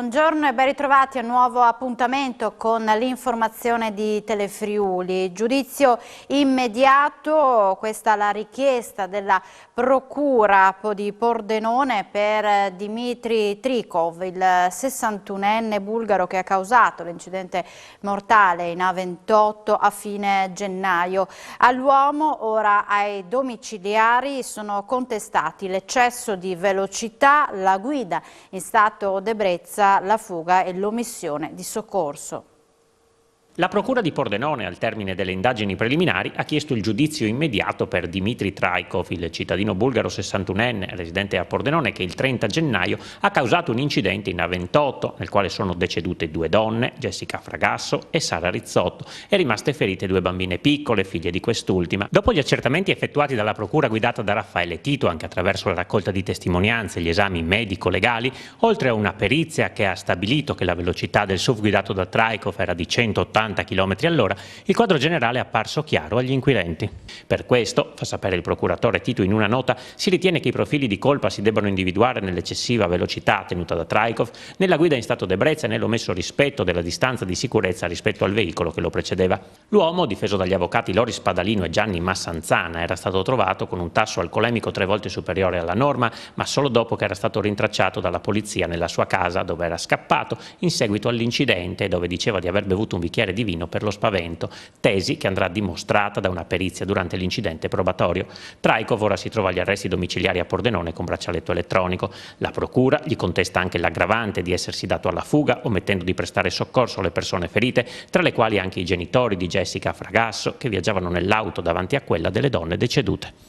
Buongiorno e ben ritrovati a un nuovo appuntamento con l'informazione di Telefriuli. Giudizio immediato, questa è la richiesta della Procura di Pordenone per Dmitry Trikov, il 61enne bulgaro che ha causato l'incidente mortale in A28 a fine gennaio. All'uomo, ora ai domiciliari, sono contestati l'eccesso di velocità, la guida in stato d'ebbrezza, la fuga e l'omissione di soccorso. La Procura di Pordenone, al termine delle indagini preliminari, ha chiesto il giudizio immediato per Dmitry Trikov, il cittadino bulgaro 61enne, residente a Pordenone, che il 30 gennaio ha causato un incidente in A28, nel quale sono decedute 2 donne, Jessica Fragasso e Sara Rizzotto, e rimaste ferite 2 bambine piccole, figlie di quest'ultima. Dopo gli accertamenti effettuati dalla Procura guidata da Raffaele Tito, anche attraverso la raccolta di testimonianze e gli esami medico-legali, oltre a una perizia che ha stabilito che la velocità del SUV guidato da Trikov era di 180 km all'ora, il quadro generale è apparso chiaro agli inquirenti. Per questo, fa sapere il procuratore Tito in una nota, si ritiene che i profili di colpa si debbano individuare nell'eccessiva velocità tenuta da Trikov, nella guida in stato d'ebbrezza e nell'omesso rispetto della distanza di sicurezza rispetto al veicolo che lo precedeva. L'uomo, difeso dagli avvocati Loris Padalino e Gianni Massanzana, era stato trovato con un tasso alcolemico 3 volte superiore alla norma, ma solo dopo che era stato rintracciato dalla polizia nella sua casa, dove era scappato in seguito all'incidente e dove diceva di aver bevuto un bicchiere di vino per lo spavento, tesi che andrà dimostrata da una perizia durante l'incidente probatorio. Trikov ora si trova agli arresti domiciliari a Pordenone con braccialetto elettronico. La procura gli contesta anche l'aggravante di essersi dato alla fuga, omettendo di prestare soccorso alle persone ferite, tra le quali anche i genitori di Jessica Fragasso, che viaggiavano nell'auto davanti a quella delle donne decedute.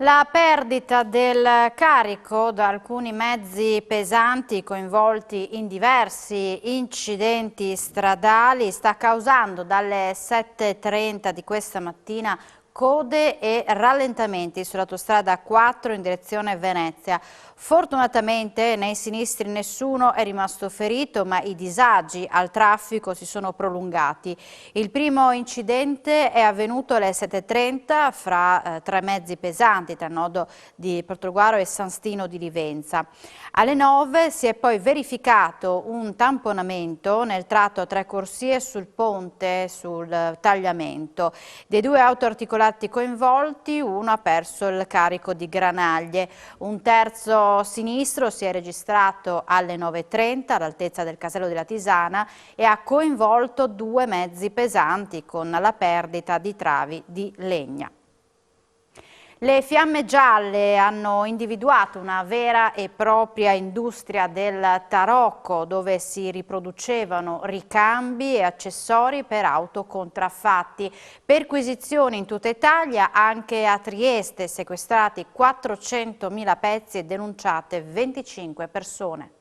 La perdita del carico da alcuni mezzi pesanti coinvolti in diversi incidenti stradali sta causando dalle 7:30 di questa mattina code e rallentamenti sull'autostrada 4 in direzione Venezia. Fortunatamente nei sinistri nessuno è rimasto ferito, ma i disagi al traffico si sono prolungati. Il primo incidente è avvenuto alle 7:30 fra 3 mezzi pesanti tra il nodo di Portogruaro e San Stino di Livenza. Alle 9 si è poi verificato un tamponamento nel tratto a 3 corsie sul ponte sul tagliamento. Dei 2 autoarticolati coinvolti, uno ha perso il carico di granaglie. Un terzo sinistro si è registrato alle 9:30 all'altezza del casello della Tisana e ha coinvolto 2 mezzi pesanti con la perdita di travi di legna. Le Fiamme Gialle hanno individuato una vera e propria industria del tarocco dove si riproducevano ricambi e accessori per auto contraffatti. Perquisizioni in tutta Italia, anche a Trieste, sequestrati 400.000 pezzi e denunciate 25 persone.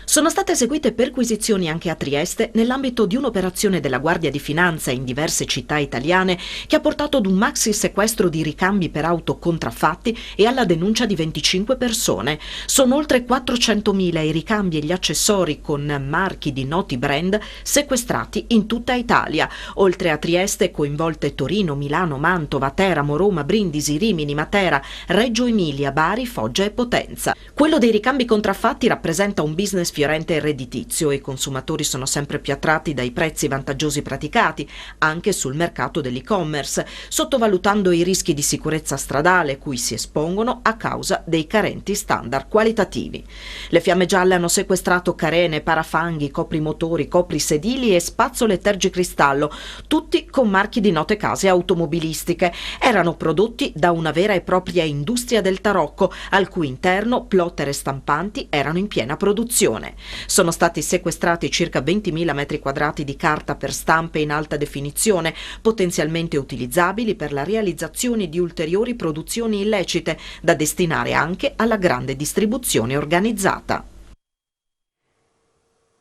Sono state eseguite perquisizioni anche a Trieste nell'ambito di un'operazione della Guardia di Finanza in diverse città italiane che ha portato ad un maxi sequestro di ricambi per auto contraffatti e alla denuncia di 25 persone. Sono oltre 400.000 i ricambi e gli accessori con marchi di noti brand sequestrati in tutta Italia. Oltre a Trieste, coinvolte Torino, Milano, Mantova, Teramo, Roma, Brindisi, Rimini, Matera, Reggio Emilia, Bari, Foggia e Potenza. Quello dei ricambi contraffatti rappresenta un business fiorente e redditizio e i consumatori sono sempre più attratti dai prezzi vantaggiosi praticati anche sul mercato dell'e-commerce, sottovalutando i rischi di sicurezza stradale cui si espongono a causa dei carenti standard qualitativi. Le Fiamme Gialle hanno sequestrato carene, parafanghi, coprimotori, coprisedili e spazzole tergicristallo, tutti con marchi di note case automobilistiche. Erano prodotti da una vera e propria industria del tarocco, al cui interno plotter e stampanti erano in piena produzione. Sono stati sequestrati circa 20.000 metri quadrati di carta per stampe in alta definizione, potenzialmente utilizzabili per la realizzazione di ulteriori produzioni illecite, da destinare anche alla grande distribuzione organizzata.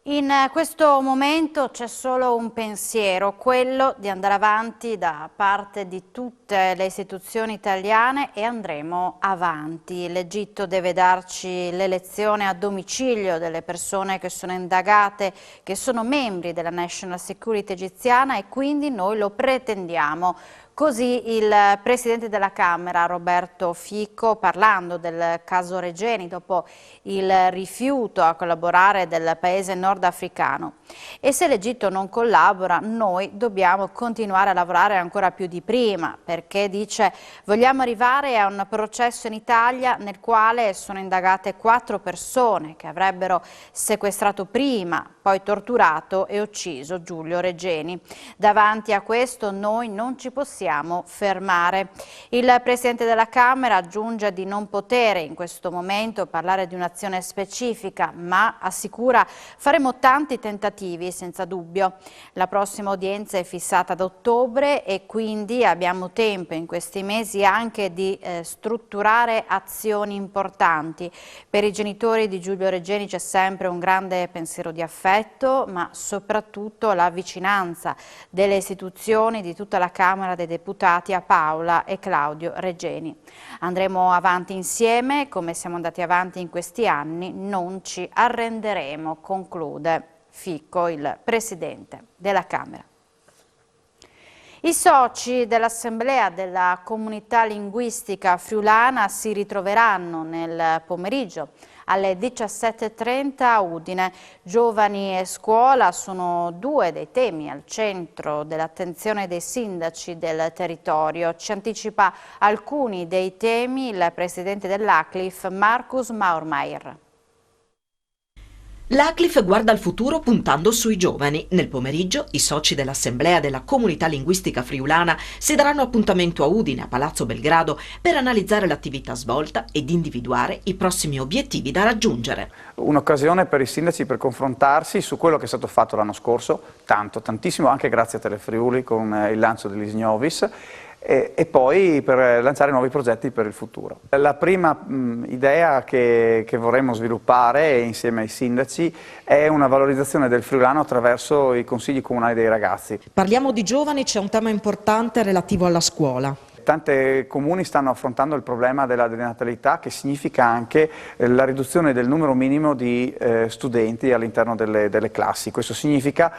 In questo momento c'è solo un pensiero, quello di andare avanti da parte di tutte le istituzioni italiane e andremo avanti. L'Egitto deve darci l'elezione a domicilio delle persone che sono indagate, che sono membri della National Security egiziana e quindi noi lo pretendiamo. Così il Presidente della Camera, Roberto Fico, parlando del caso Regeni dopo il rifiuto a collaborare del paese nordafricano. E se l'Egitto non collabora, noi dobbiamo continuare a lavorare ancora più di prima, perché dice vogliamo arrivare a un processo in Italia nel quale sono indagate 4 persone che avrebbero sequestrato prima, poi torturato e ucciso Giulio Regeni. Davanti a questo noi non ci possiamo fermare. Il Presidente della Camera aggiunge di non poter in questo momento parlare di un'azione specifica, ma assicura faremo tanti tentativi senza dubbio. La prossima udienza è fissata ad ottobre e quindi abbiamo tempo in questi mesi anche di strutturare azioni importanti. Per i genitori di Giulio Regeni c'è sempre un grande pensiero di affetto, ma soprattutto la vicinanza delle istituzioni di tutta la Camera dei Deputati a Paola e Claudio Regeni. Andremo avanti insieme, come siamo andati avanti in questi anni, non ci arrenderemo, conclude Fico, il Presidente della Camera. I soci dell'Assemblea della Comunità Linguistica Friulana si ritroveranno nel pomeriggio alle 17:30 a Udine. Giovani e scuola sono 2 dei temi al centro dell'attenzione dei sindaci del territorio. Ci anticipa alcuni dei temi il presidente dell'ACLIF, Marcus Maurmeier. L'ACLIF guarda al futuro puntando sui giovani. Nel pomeriggio i soci dell'Assemblea della Comunità Linguistica Friulana si daranno appuntamento a Udine, a Palazzo Belgrado, per analizzare l'attività svolta ed individuare i prossimi obiettivi da raggiungere. Un'occasione per i sindaci per confrontarsi su quello che è stato fatto l'anno scorso, tantissimo, anche grazie a Telefriuli con il lancio dell'Isnovis, e poi per lanciare nuovi progetti per il futuro. La prima idea che vorremmo sviluppare insieme ai sindaci è una valorizzazione del friulano attraverso i consigli comunali dei ragazzi. Parliamo di giovani, c'è un tema importante relativo alla scuola. Tanti comuni stanno affrontando il problema della denatalità, che significa anche la riduzione del numero minimo di studenti all'interno delle classi. Questo significa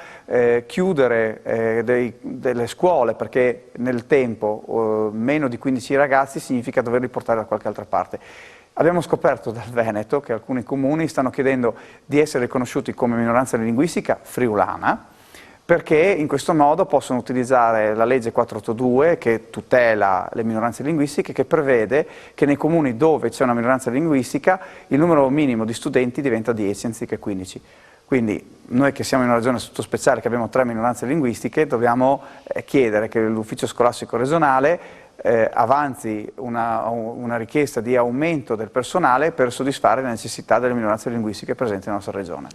chiudere delle scuole, perché nel tempo meno di 15 ragazzi significa doverli portare da qualche altra parte. Abbiamo scoperto dal Veneto che alcuni comuni stanno chiedendo di essere riconosciuti come minoranza linguistica friulana, perché in questo modo possono utilizzare la legge 482 che tutela le minoranze linguistiche, che prevede che nei comuni dove c'è una minoranza linguistica il numero minimo di studenti diventa 10 anziché 15. Quindi noi che siamo in una regione speciale, che abbiamo 3 minoranze linguistiche, dobbiamo chiedere che l'ufficio scolastico regionale avanzi una richiesta di aumento del personale per soddisfare le necessità delle minoranze linguistiche presenti nella nostra regione.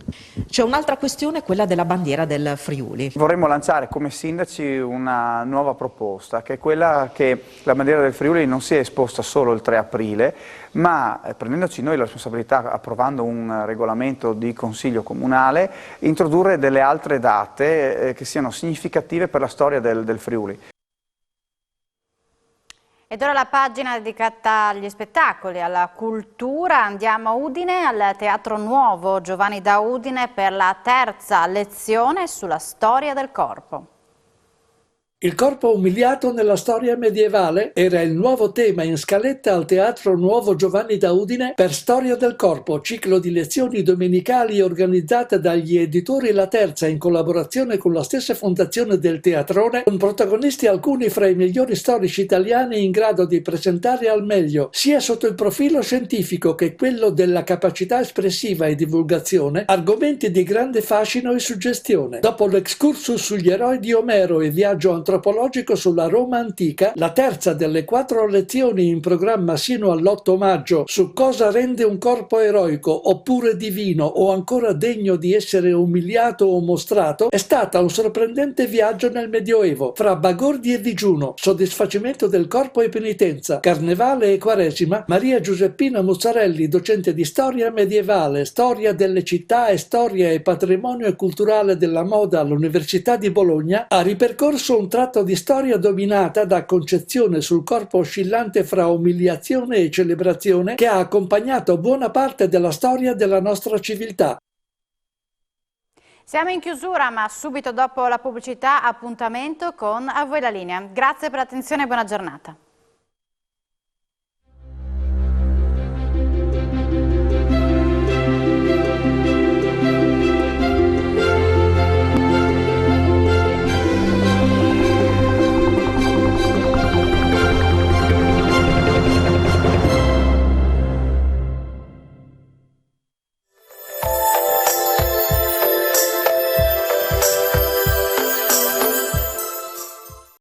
C'è un'altra questione, quella della bandiera del Friuli. Vorremmo lanciare come sindaci una nuova proposta, che è quella che la bandiera del Friuli non sia esposta solo il 3 aprile, ma prendendoci noi la responsabilità, approvando un regolamento di consiglio comunale, introdurre delle altre date che siano significative per la storia del Friuli. Ed ora la pagina dedicata agli spettacoli, alla cultura. Andiamo a Udine, al Teatro Nuovo Giovanni da Udine per la 3ª lezione sulla storia del corpo. Il corpo umiliato nella storia medievale era il nuovo tema in scaletta al Teatro Nuovo Giovanni da Udine per Storia del Corpo, ciclo di lezioni domenicali organizzate dagli editori La Terza in collaborazione con la stessa fondazione del Teatrone, con protagonisti alcuni fra i migliori storici italiani in grado di presentare al meglio, sia sotto il profilo scientifico che quello della capacità espressiva e divulgazione, argomenti di grande fascino e suggestione. Dopo l'excursus sugli eroi di Omero e viaggio antropologico sulla Roma antica, la terza delle 4 lezioni in programma sino all'8 maggio su cosa rende un corpo eroico oppure divino o ancora degno di essere umiliato o mostrato è stata un sorprendente viaggio nel Medioevo fra bagordi e digiuno, soddisfacimento del corpo e penitenza, carnevale e quaresima. Maria Giuseppina Muzzarelli, docente di storia medievale, storia delle città e storia e patrimonio culturale della moda all'Università di Bologna, ha ripercorso un tratto di storia dominata da concezione sul corpo oscillante fra umiliazione e celebrazione che ha accompagnato buona parte della storia della nostra civiltà. Siamo in chiusura, ma subito dopo la pubblicità appuntamento con A voi la linea. Grazie per l'attenzione e buona giornata.